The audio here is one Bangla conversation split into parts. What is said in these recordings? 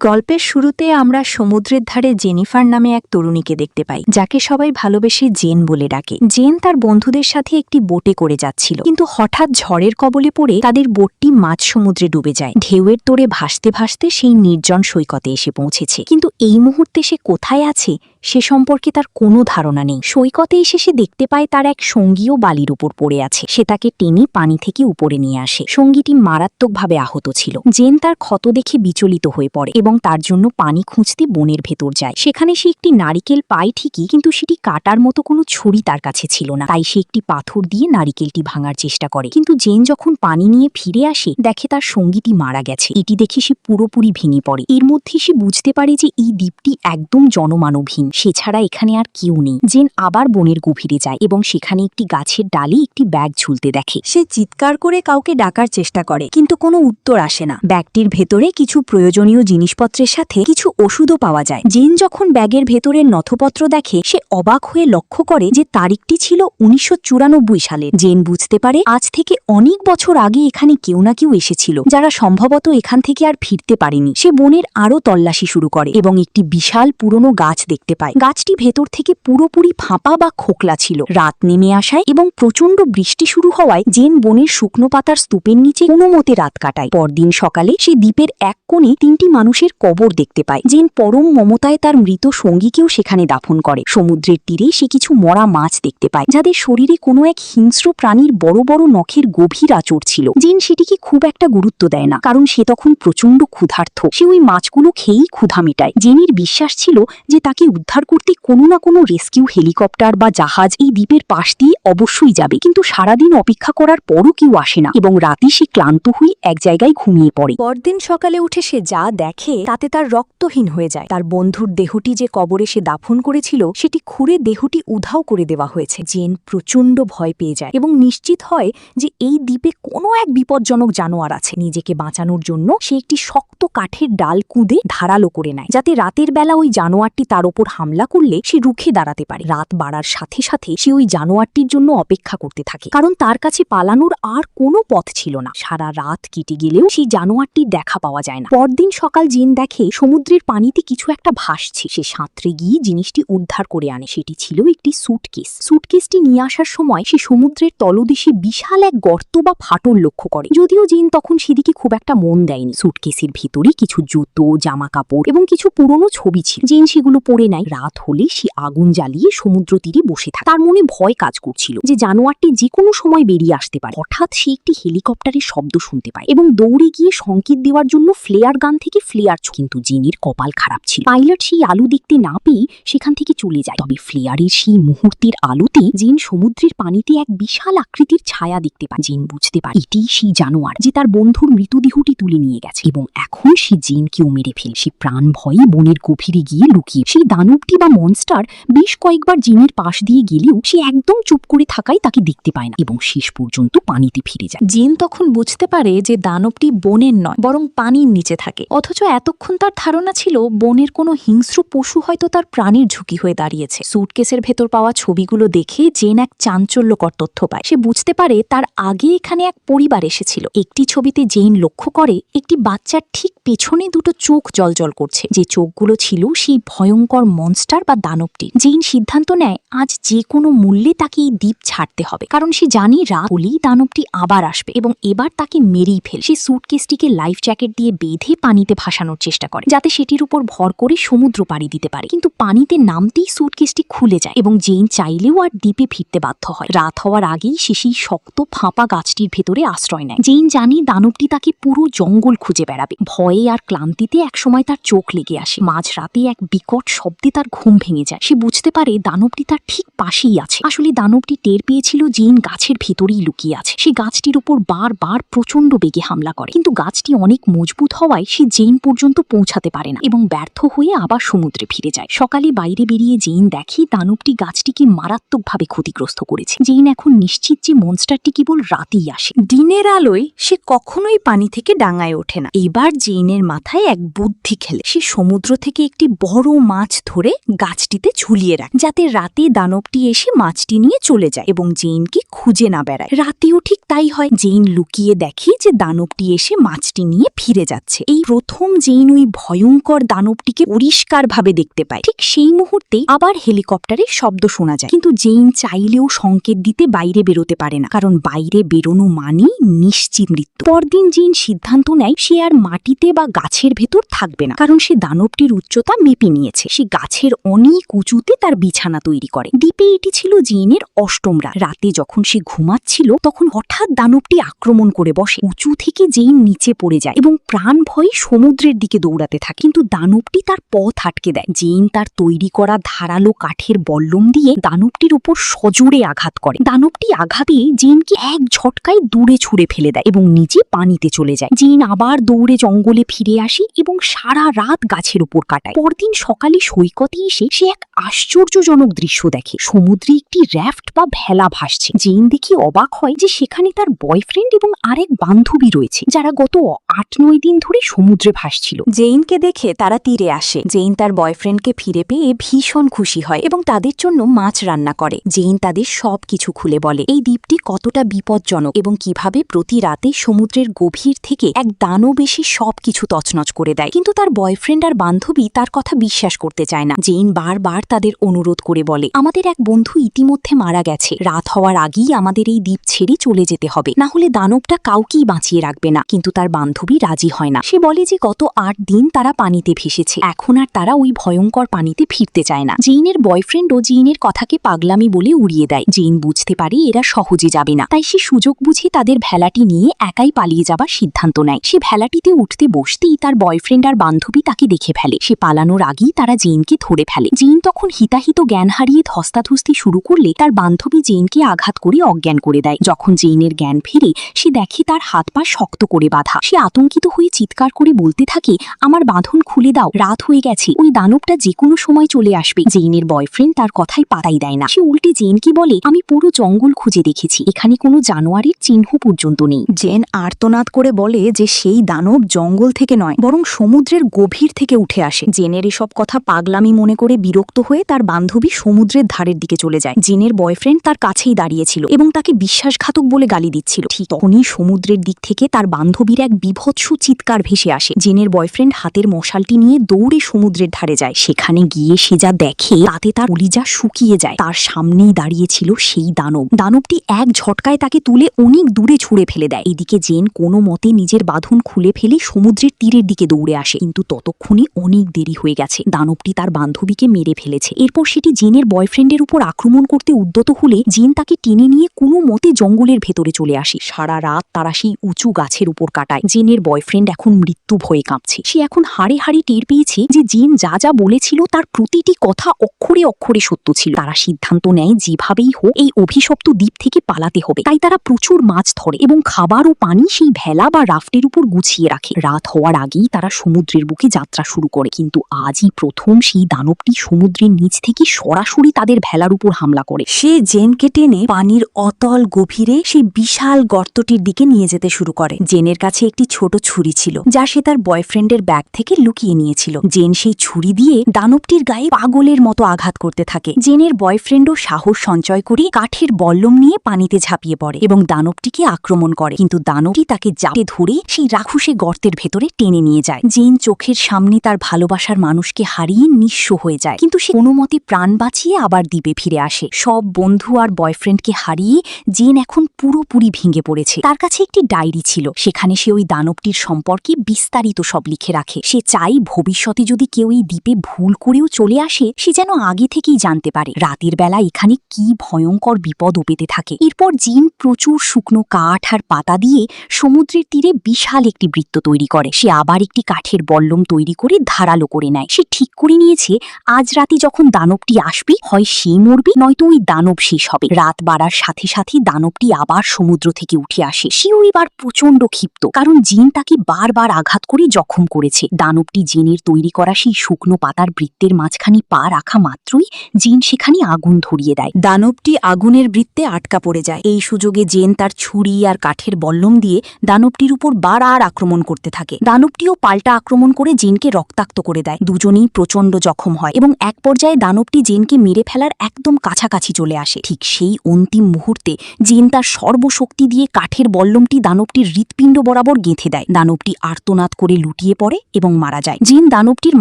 গল্পের শুরুতে আমরা সমুদ্রের ধারে জেনিফার নামে এক তরুণীকে দেখতে পাই, যাকে সবাই ভালোবেসে জেন বলে ডাকে। জেন তার বন্ধুদের সাথে একটি বোটে করে যাচ্ছিল, কিন্তু হঠাৎ ঝড়ের কবলে পড়ে তাদের বোটটি মাঝ সমুদ্রে ডুবে যায়। ঢেউয়ের তোড়ে ভাসতে ভাসতে সেই নির্জন সৈকতে এসে পৌঁছেছে, কিন্তু এই মুহূর্তে সে কোথায় আছে সে সম্পর্কে তার কোনো ধারণা নেই। সৈকতে এসে সে দেখতে পায় তার এক সঙ্গীও বালির উপর পড়ে আছে। সে তাকে টেনে পানি থেকে উপরে নিয়ে আসে। সঙ্গীটি মারাত্মকভাবে আহত ছিল। জেন তার ক্ষত দেখে বিচলিত হয়ে পড়ে এবং তার জন্য পানি খুঁজতে বনের ভেতর যায়। সেখানে সে একটি নারিকেল পায় ঠিকই, কিন্তু সেটি কাটার মতো কোনো ছুরি তার কাছে ছিল না। তাই সে একটি পাথর দিয়ে নারিকেলটি ভাঙার চেষ্টা করে, কিন্তু জেন যখন পানি নিয়ে ফিরে আসে দেখে তার সঙ্গীটি মারা গেছে। এটি দেখে সে পুরোপুরি ভেঙে পড়ে। এর মধ্যে সে বুঝতে পারে যে এই দ্বীপটি একদম জনমানবহীন, সে ছাড়া এখানে আর কেউ নেই। জেন আবার বনের গভীরে যায় এবং সেখানে একটি গাছের ডালে একটি ব্যাগ ঝুলতে দেখে। সে চিৎকার করে কাউকে ডাকার চেষ্টা করে, কিন্তু কোনো উত্তর আসে না। ব্যাগটির ভেতরে কিছু প্রয়োজনীয় জিনিসপত্রের সাথে কিছু ওষুধও পাওয়া যায়। জেন যখন ব্যাগের ভেতরের নথপত্র দেখে সে অবাক হয়ে লক্ষ্য করে যে তারিখটি ছিল 1994 সালের। জেন বুঝতে পারে আজ থেকে অনেক বছর আগে এখানে কেউ না কেউ এসেছিল, যারা সম্ভবত এখান থেকে আর ফিরতে পারেনি। সে বনের আরও তল্লাশি শুরু করে এবং একটি বিশাল পুরনো গাছ দেখতে পায়। গাছটি ভেতর থেকে পুরোপুরি ফাঁপা বা খোকলা ছিল। রাত নেমে আসায় এবং প্রচণ্ড বৃষ্টি শুরু হওয়ায় জেন বনের শুকনো পাতার স্তূপের নিচে কোনো মতে রাত কাটায়। পরদিন সকালে সে দ্বীপের এক কোণে 3টি মানুষের কবর দেখতে পায়। জেন পরম মমতায় তার মৃত সঙ্গীকেও সেখানে দাফন করে। সমুদ্রের তীরে সে কিছু মরা মাছ দেখতে পায়, যাদের শরীরে কোনো এক হিংস্র প্রাণীর বড় বড় নখের গভীর আঁচড় ছিল। জেন সেটিকে খুব একটা গুরুত্ব দেয় না, কারণ সে তখন প্রচণ্ড ক্ষুধার্ত। সে ওই মাছগুলো খেয়েই ক্ষুধা মেটায়। জেনের বিশ্বাস ছিল যে তাকে উদ্ধার করতে কোনো না কোনো রেস্কিউ হেলিকপ্টার বা জাহাজ এই দ্বীপের পাশ দিয়ে অবশ্যই যাবে, কিন্তু সারাদিন অপেক্ষা করার পরও কেউ আসে না এবং রাতে সে ক্লান্ত হয়ে এক জায়গায় ঘুমিয়ে পড়ে। পরদিন সকালে উঠে সে যা দেখে তাতে তার রক্তহীন হয়ে যায়। তার বন্ধুর দেহটি যে কবরে সে দাফন করেছিল সেটি খুঁড়ে দেহটি উধাও করে দেওয়া হয়েছে। জেন প্রচণ্ড ভয় পেয়ে যায় এবং নিশ্চিত হয় যে এই দ্বীপে কোনো এক বিপজ্জনক জানোয়ার আছে। নিজেকে বাঁচানোর জন্য সে একটি শক্ত কাঠের ডাল কুঁদে ধারালো করে নেয়, যাতে রাতের বেলা ওই জানোয়ারটি তার ওপর হামলা করলে সে রুখে দাঁড়াতে পারে। রাত বাড়ার সাথে সাথে সে ওই জানোয়ারটির জন্য অপেক্ষা করতে থাকে, কারণ তার কাছে পালানোর আর কোনো পথ ছিল না। সারা রাত কেটে গেলেও সেই জানোয়ারটির দেখা পাওয়া যায় না। পরদিন সকাল জেন দেখে সমুদ্রের পানিতে কিছু একটা ভাসছে। সে সাঁতরে গিয়ে জিনিসটি উদ্ধার করে আনে। সেটি ছিল একটি সুটকেস। সুটকেসটি নিয়ে আসার সময় সে সমুদ্রের তলদেশে বিশাল এক গর্ত বা ফাটল লক্ষ্য করে, যদিও জেন তখন সেদিকে খুব একটা মন দেয়নি। সুটকেসের ভিতরে কিছু জুতো, জামা কাপড় এবং কিছু পুরনো ছবি ছিল। জেন সেগুলো পরে নেয়। রাত হলে সে আগুন জ্বালিয়ে সমুদ্র তীরে বসে থাকে। তার মনে ভয় কাজ করছিল যে জানোয়ারটি যে কোনো সময় বেরিয়ে আসতে পারে। হঠাৎ সে একটি হেলিকপ্টারের শব্দ শুনতে পায় এবং দৌড়ে গিয়ে সংকেত দেওয়ার জন্য ফ্লেয়ার গান থেকে ফ্লেয়ার, কিন্তু জেনের কপাল খারাপ ছিল। পাইলট সেই আলো দেখতে না পেয়ে সেখান থেকে চলে যায়। তবে ফ্লেয়ারের সেই মুহূর্তের আলোতে জেন সমুদ্রের পানিতে এক বিশাল আকৃতির ছায়া দেখতে পায়। জেন বুঝতে পারে এটি সেই জানোয়ার যে তার বন্ধুর মৃতদেহটি তুলে নিয়ে গেছে এবং এখন সে জেনকেও মেরে ফেলে। সে প্রাণ ভয়ে বনের গভীরে গিয়ে লুকিয়ে। সেই দানবটি বা মনস্টার বেশ কয়েকবার জেনের পাশ দিয়ে গেলেও সে একদম চুপ করে থাকায় তাকে দেখতে পায় না এবং শেষ পর্যন্ত পানিতে ফিরে যায়। জেন তখন বুঝতে পারে যে দানবটি বনের নয়, বরং পানির নিচে থাকে। অথচ এতক্ষণ তার ধারণা ছিল বনের কোনো হিংস্র পশু হয়তো তার প্রাণীর ঝুঁকি হয়ে দাঁড়িয়েছে। সুটকেসের ভেতর পাওয়া ছবিগুলো দেখে জেন এক চাঞ্চল্যকর তথ্য পায়। সে বুঝতে পারে তার আগে এখানে এক পরিবার এসেছিল। একটি ছবিতে জেন লক্ষ্য করে একটি বাচ্চার ঠিক পেছনে দুটো চোখ জ্বলজ্বল করছে। যে চোখগুলো ছিল সেই ভয়ঙ্কর মনস্টার বা দানবটি। জেন সিদ্ধান্ত নেয় আজ যে কোনো মূল্যে তাকে এই দ্বীপ ছাড়তে হবে, কারণ সে জানি রাত হলেই দানবটি আবার আসবে এবং এবার তাকে মেরেই ফেল। সে সুটকেসটিকে লাইফ জ্যাকেট দিয়ে বেঁধে পানিতে ভাসানোর চেষ্টা করে, যাতে সেটির উপর ভর করে সমুদ্র পাড়ি দিতে পারে, কিন্তু পানিতে নামতেই সুটকেসটি খুলে যায় এবং জেন চাইলেও আর দ্বীপে ফিরতে বাধ্য হয়। রাত হওয়ার আগেই সে সেই শক্ত ফাঁপা গাছটির ভেতরে আশ্রয় নেয়। জেন জানি দানবটি তাকে পুরো জঙ্গল খুঁজে বেড়াবে। ভয়ে আর ক্লান্তিতে একসময় তার চোখ লেগে আসে। মাঝরাতে এক বিকট শব্দে তার ঘুম ভেঙে যায়। সে বুঝতে পারে দানবটি তার ঠিক পাশেই আছে। আসলে দানবটি টের পেয়েছিল জেন গাছের ভেতরেই লুকিয়ে আছে। সে গাছটির উপর বারবার প্রচণ্ড বেগে হামলা করে, কিন্তু গাছটি অনেক মজবুত হওয়ায় সে জেন পর্যন্ত পৌঁছাতে পারে না এবং ব্যর্থ হয়ে আবার সমুদ্রে ফিরে যায়। সকালে বাইরে বেরিয়ে জেন দেখে দানবটি গাছটিকে মারাত্মকভাবে ক্ষতিগ্রস্ত করেছে। জেন এখন নিশ্চিত যে মনস্টারটি কেবল রাতেই আসে। দিনের আলোয় সে কখনোই পানি থেকে ডাঙায় ওঠে না। এবার জেন জেনের মাথায় এক বুদ্ধি খেলে। সে সমুদ্র থেকে একটি বড় মাছ ধরে গাছটিতে ঝুলিয়ে রাখে, যাতে রাতে দানবটি এসে মাছটি নিয়ে চলে যায় এবং জেনকে খুঁজে না বেড়ায়। রাতেও ঠিক তাই হয়। জেন লুকিয়ে দেখে যে দানবটি এসে মাছটি নিয়ে ফিরে যাচ্ছে। এই প্রথম জেন ওই ভয়ঙ্কর দানবটিকে পরিষ্কারভাবে দেখতে পায়। ঠিক সেই মুহূর্তেই আবার হেলিকপ্টারের শব্দ শোনা যায়, কিন্তু জেন চাইলেও সংকেত দিতে বাইরে বেরোতে পারে না, কারণ বাইরে বেরোনো মানেই নিশ্চিত মৃত্যু। পরদিন জেন সিদ্ধান্ত নেয় সে আর মাটিতে বা গাছের ভেতর থাকবে না, কারণ সে দানবটির উচ্চতা মেপে নিয়েছে। সে গাছের অনেক উঁচুতে তার বিছানা তৈরি করে। দ্বীপে এটি ছিল জেনের অষ্টম রাত। রাতে যখন সে ঘুমাচ্ছিল তখন হঠাৎ দানবটি আক্রমণ করে বসে। উঁচু থেকে জেন নিচে পড়ে যায় এবং প্রাণ ভয়ে সমুদ্রের দিকে দৌড়াতে থাকে, কিন্তু দানবটি তার পথ আটকে দেয়। জেন তার তৈরি করা ধারালো কাঠের বল্লম দিয়ে দানবটির উপর সজোরে আঘাত করে। দানবটি আঘাতে জেনকে এক ঝটকায় দূরে ছুঁড়ে ফেলে দেয় এবং নিচে পানিতে চলে যায়। জেন আবার দৌড়ে জঙ্গলে ফিরে আসে এবং সারা রাত গাছের উপর কাটায়। পরদিন সকালে সৈকতে এসে সে এক আশ্চর্যজনক দৃশ্য দেখে। সমুদ্রে একটি র্যাফট বা ভেলা ভাসছে। জেন দেখে অবাক হয় যে সেখানে তার বয়ফ্রেন্ড এবং আরেক বান্ধবী রয়েছে, যারা গত ৮-৯ দিন ধরে সমুদ্রে ভাসছিল। জেইনকে দেখে তারা তীরে আসে। জেইন তার বয়ফ্রেন্ডকে ফিরে পেয়ে ভীষণ খুশি হয় এবং তাদের জন্য মাছ রান্না করে। জেইন তাদের সবকিছু খুলে বলে, এই দ্বীপটি কতটা বিপজ্জনক এবং কিভাবে প্রতি রাতে সমুদ্রের গভীর থেকে এক দানব এসে সবকিছু তছনছ করে দেয়। কিন্তু তার বয়ফ্রেন্ড আর বান্ধবী তার কথা বিশ্বাস করতে চায় না। জেইন বারবার তাদের অনুরোধ করে বলে, আমাদের এক বন্ধু ইতিমধ্যে মারা গেছে। রাত হওয়ার আগেই আমাদের এই দ্বীপ ছেড়ে চলে যেতে হবে, না হলে দানবটা কাউকেই বাঁচিয়ে রাখবে না। কিন্তু তার বান্ধবী রাজি হয় না। সে বলে যে গত ৮ দিন তারা পানিতে ভেসেছে, এখন আর তারা ওই ভয়ঙ্কর পানিতে ফিরতে চায় না। জেইনের বয়ফ্রেন্ডও জেইনের কথাকে পাগলামি বলে উড়িয়ে দেয়। জেইন বুঝতে পারে এরা সহজে যাবে না, তাই সে সুযোগ বুঝে তাদের ভেলাটি নিয়ে একাই পালিয়ে যাবার সিদ্ধান্ত নেয়। সে ভেলাটিতে উঠতে বসতেই তার বয়ফ্রেন্ড আর বান্ধবী তাকে দেখে ফেলে। সে পালানোর আগেই তারা জেইনকে ধরে ফেলে। জেইন তখন হিতাহিত জ্ঞান হারিয়ে ধস্তাধস্তি শুরু করলে তার বান্ধবী জেইনকে আঘাত করে অজ্ঞান করে দেয়। যখন জেইনের জ্ঞান ফিরে সে দেখে তার হাত পা শক্ত করে বাঁধা। সে আতঙ্কিত হয়ে চিৎকার করে বলতে থাকে, আমার বাঁধন খুলে দাও, রাত হয়ে গেছে, ওই দানবটা যে কোনো সময় চলে আসবে। জেইনের বয়ফ্রেন্ড তার কথায় পাতাই দেয় না। সে উল্টে জেইনকে বলে, আমি পুরো জঙ্গল খুঁজে দেখেছি, এখানে কোনো জানোয়ারের চিহ্ন পর্যন্ত নেই। জেন আর্তনাদ করে বলে যে সেই দানব জঙ্গল থেকে নয়, বরং সমুদ্রের গভীর থেকে উঠে আসে। জেনের এসব কথা পাগলামি মনে করে বিরক্ত হয়ে তার বান্ধবী সমুদ্রের ধারের দিকে চলে যায়। জেনের বয়ফ্রেন্ড তার কাছেই দাঁড়িয়েছিল এবং তাকে বিশ্বাসঘাতক বলে গালি দিচ্ছিল। ঠিক তখনই সমুদ্রের দিক থেকে তার বান্ধবীর এক বিভৎস চিৎকার ভেসে আসে। জেনের বয়ফ্রেন্ড হাতের মশালটি নিয়ে দৌড়ে সমুদ্রের ধারে যায়। সেখানে গিয়ে সে যা দেখে তাতে তার কলিজা শুকিয়ে যায়। তার সামনেই দাঁড়িয়েছিল সেই দানব। দানবটি এক ঝটকায় তাকে তুলে অনেক দূরে ছুঁড়ে ফেলে দেয়। এদিকে জেন কোনো মতে নিজের বাঁধন খুলে ফেলে সমুদ্রের তীরের দিকে দৌড়ে আসে, কিন্তু ততক্ষণে অনেক দেরি হয়ে গেছে। দানবটি তার বান্ধবীকে মেরে ফেলেছে। এরপর সেটি জেনের বয়ফ্রেন্ডের উপর আক্রমণ করতে উদ্যত হলে জেন তাকে টেনে নিয়ে কোনো মতে জঙ্গলের ভেতরে চলে আসে। সারা রাত তারা সেই উঁচু গাছের উপর কাটায়। জেনের বয়ফ্রেন্ড এখন মৃত্যু ভয়ে কাঁপছে। সে এখন হাড়ে হাড়ে টের পেয়েছে যে জেন যা যা বলেছিল তার প্রতিটি কথা অক্ষরে অক্ষরে সত্য ছিল। তারা সিদ্ধান্ত নেয় যেভাবেই হোক এই অভিশপ্ত দ্বীপ থেকে পালাতে হবে। তাই তারা প্রচুর মাছ ধরে এবং খাবার ও পানি সেই ভেলা বা রাফটের উপর গুছিয়ে রাখে। রাত হওয়ার আগেই তারা সমুদ্রের বুকে যাত্রা শুরু করে, কিন্তু আজই প্রথম সেই দানবটি সমুদ্রের নিচ থেকে সরাসরি তাদের ভেলার উপর হামলা করে। সে জেনকে টেনে পানির অতল গভীরে সেই বিশাল গর্তটির দিকে নিয়ে যেতে শুরু করে। জেনের কাছে একটি ছোট ছুরি ছিল, যা সে তার বয়ফ্রেন্ডের ব্যাগ থেকে লুকিয়ে নিয়েছিল। জেন সেই ছুরি দিয়ে দানবটির গায়ে পাগলের মতো আঘাত করতে থাকে। জেনের বয়ফ্রেন্ডও সাহস সঞ্চয় করে কাঠের বল্লম নিয়ে পানিতে ঝাঁপিয়ে পড়ে এবং দানবটিকে আক্রমণ করে, কিন্তু দানবটি তাকে জাপটে ধরে সেই রাক্ষসে গর্তের ভেতরে টেনে নিয়ে যায়। জেন চোখের সামনে তার ভালোবাসার মানুষকে হারিয়ে নিঃস্ব হয়ে যায়, কিন্তু সে কোনো মতে প্রাণ বাঁচিয়ে আবার দ্বীপে ফিরে আসে। সব বন্ধু আর বয়ফ্রেন্ডকে হারিয়ে জেন এখন পুরোপুরি ভেঙে পড়েছে। তার কাছে একটি ডায়েরি ছিল, সেখানে সে ওই দানবটির সম্পর্কে বিস্তারিত সব লিখে রাখে। সে চাই ভবিষ্যতে যদি কেউ এই দ্বীপে ভুল করেও চলে আসে, সে যেন আগে থেকেই জানতে পারে রাতের বেলা এখানে কি ভয়ঙ্কর বিপদ ওপেতে থাকে। এরপর জেন প্রচুর শুকনো কাঠ আর পাতা দিয়ে সমুদ্রের তীরে বিশাল একটি বৃত্ত তৈরি করে। সে আবার একটি কাঠের বল্লম তৈরি করে ধারালো করে নেয়। সে ঠিক করে নিয়েছে আজ রাতে যখন দানবটি আসবে, হয় সে মরবে নয়তো ওই দানব শেষ হবে। রাত বাড়ার সাথে সাথে দানবটি আবার সমুদ্র থেকে উঠে আসে। সেও এবার প্রচন্ড ক্ষিপ্ত, কারণ জিন তাকে বারবার আঘাত করে জখম করেছে। দানবটি জিনের তৈরি করা সেই শুকনো পাতার বৃত্তের মাঝখানে পা রাখা মাত্রই জিন সেখানে আগুন ধরিয়ে দেয়। দানবটি আগুনের বৃত্তে আটকা পড়ে যায়। এই সুযোগে জেন তার ছুরি আর কাঠের বল্লম দিয়ে দানবটির উপর বারবার আক্রমণ করতে থাকে। থাকে। দানবটিও পাল্টা আক্রমণ করে জেনকে রক্তাক্ত করে দেয়। দুজনেই প্রচণ্ড জখম হয় এবং এক পর্যায়ে দানবটি জেনকে মেরে ফেলার একদম কাছাকাছি চলে আসে। ঠিক সেই অন্তিম মুহূর্তে জেন তার সর্বশক্তি দিয়ে কাঠের বল্লমটি দানবটির হৃৎপিণ্ড বরাবর গেঁথে দেয়। দানবটি আর্তনাদ করে লুটিয়ে পড়ে এবং মারা যায়। জেন দানবটির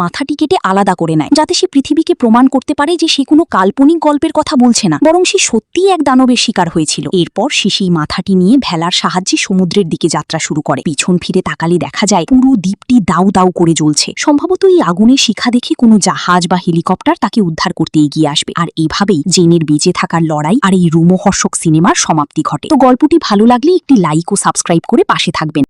মাথাটি কেটে আলাদা করে নেয়, যাতে সে পৃথিবীকে প্রমাণ করতে পারে যে সে কোনো কাল্পনিক গল্পের কথা বলছে না, বরং সে সত্যিই এক দানবের শিকার হয়েছিল। এরপর সে সেই মাথাটি নিয়ে ভেলার সাহায্যে সমুদ্রের দিকে যাত্রা শুরু করে। পিছন ফিরে তাকালে দেখা যায় পুরো দ্বীপটি দাউ দাউ করে জ্বলছে। সম্ভবত এই আগুনের শিখা দেখে কোনো জাহাজ বা হেলিকপ্টার তাকে উদ্ধার করতে এগিয়ে আসবে। আর এভাবেই জেনের বেঁচে থাকার লড়াই আর এই রোমহর্ষক সিনেমার সমাপ্তি ঘটে। তো গল্পটি ভালো লাগলে একটি লাইক ও সাবস্ক্রাইব করে পাশে থাকবেন।